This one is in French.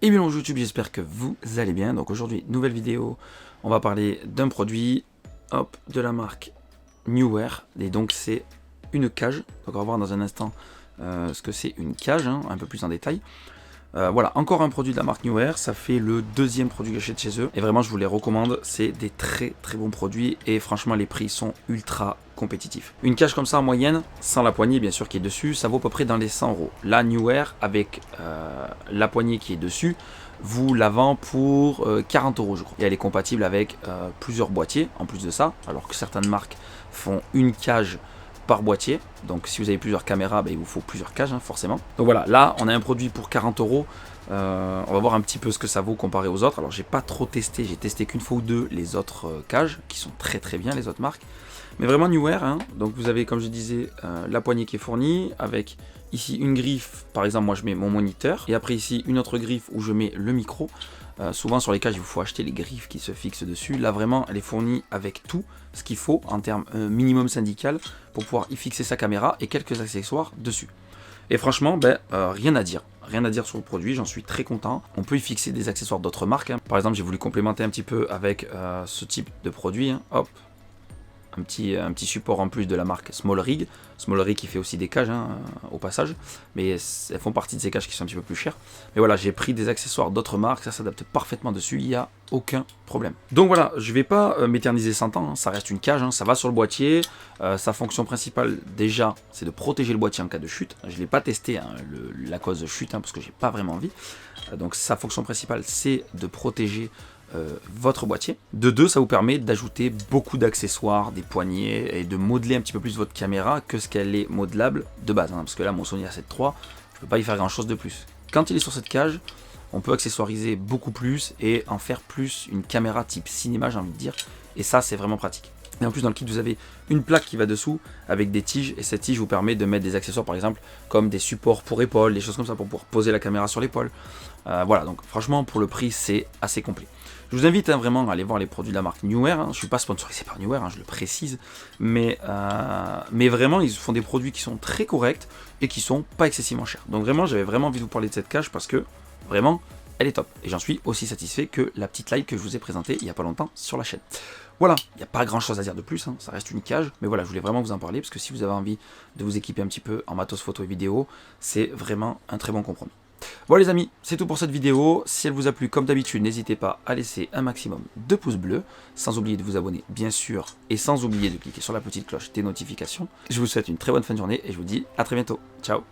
Et bien bonjour YouTube, j'espère que vous allez bien. Donc aujourd'hui, nouvelle vidéo, on va parler d'un produit, hop, de la marque Neewer. Et donc c'est une cage. Donc on va voir dans un instant ce que c'est une cage, hein, un peu plus en détail. Voilà, encore un produit de la marque Neewer, ça fait le deuxième produit que j'achète chez eux. Et vraiment, je vous les recommande, c'est des très bons produits et franchement, les prix sont ultra compétitifs. Une cage comme ça en moyenne, sans la poignée bien sûr qui est dessus, ça vaut à peu près dans les 100 €. La Neewer, avec la poignée qui est dessus, vous la vend pour 40 € je crois. Et elle est compatible avec plusieurs boîtiers en plus de ça, alors que certaines marques font une cage par boîtier. Donc si vous avez plusieurs caméras, il vous faut plusieurs cages hein, forcément. Donc voilà, là on a un produit pour 40 €. On va voir un petit peu ce que ça vaut comparé aux autres. Alors j'ai pas trop testé, j'ai testé qu'une fois ou deux les autres cages qui sont très bien, les autres marques. Mais vraiment Neewer, hein. Donc vous avez, comme je disais, la poignée qui est fournie avec ici une griffe. Par exemple, moi je mets mon moniteur et après ici une autre griffe où je mets le micro. Souvent sur les cages il vous faut acheter les griffes qui se fixent dessus. Là vraiment elle est fournie avec tout ce qu'il faut en termes minimum syndical pour pouvoir y fixer sa caméra et quelques accessoires dessus. Et franchement, rien à dire. Rien à dire sur le produit, j'en suis très content. On peut y fixer des accessoires d'autres marques. Hein. Par exemple, j'ai voulu complémenter un petit peu avec ce type de produit. Hein. Hop, un petit support en plus de la marque SmallRig. SmallRig qui fait aussi des cages hein, au passage, mais elles font partie de ces cages qui sont un petit peu plus chères. Mais voilà, j'ai pris des accessoires d'autres marques, ça s'adapte parfaitement dessus, il n'y a aucun problème. Donc voilà, je ne vais pas m'éterniser 100 ans, hein, ça reste une cage, hein, ça va sur le boîtier. Sa fonction principale déjà, c'est de protéger le boîtier en cas de chute. Je ne l'ai pas testé, hein, la cause de chute, hein, parce que j'ai pas vraiment envie. Donc sa fonction principale, c'est de protéger votre boîtier. De deux, ça vous permet d'ajouter beaucoup d'accessoires, des poignées et de modeler un petit peu plus votre caméra que ce qu'elle est modelable de base. Hein, parce que là, mon Sony A7 III, je peux pas y faire grand chose de plus. Quand il est sur cette cage, on peut accessoiriser beaucoup plus et en faire plus une caméra type cinéma, j'ai envie de dire. Et ça, c'est vraiment pratique. Et en plus, dans le kit, vous avez une plaque qui va dessous avec des tiges. Et cette tige vous permet de mettre des accessoires, par exemple, comme des supports pour épaules, des choses comme ça pour pouvoir poser la caméra sur l'épaule. Voilà, donc franchement, pour le prix, c'est assez complet. Je vous invite hein, vraiment à aller voir les produits de la marque Neewer. Hein. Je ne suis pas sponsorisé par Neewer, hein, je le précise. Mais vraiment, ils font des produits qui sont très corrects et qui sont pas excessivement chers. Donc vraiment, j'avais vraiment envie de vous parler de cette cage parce que vraiment, elle est top. Et j'en suis aussi satisfait que la petite live que je vous ai présentée il n'y a pas longtemps sur la chaîne. Voilà, il n'y a pas grand chose à dire de plus, hein, ça reste une cage, mais voilà, je voulais vraiment vous en parler, parce que si vous avez envie de vous équiper un petit peu en matos photo et vidéo, c'est vraiment un très bon compromis. Bon les amis, c'est tout pour cette vidéo, si elle vous a plu, comme d'habitude, n'hésitez pas à laisser un maximum de pouces bleus, sans oublier de vous abonner, bien sûr, et sans oublier de cliquer sur la petite cloche des notifications. Je vous souhaite une très bonne fin de journée, et je vous dis à très bientôt, ciao.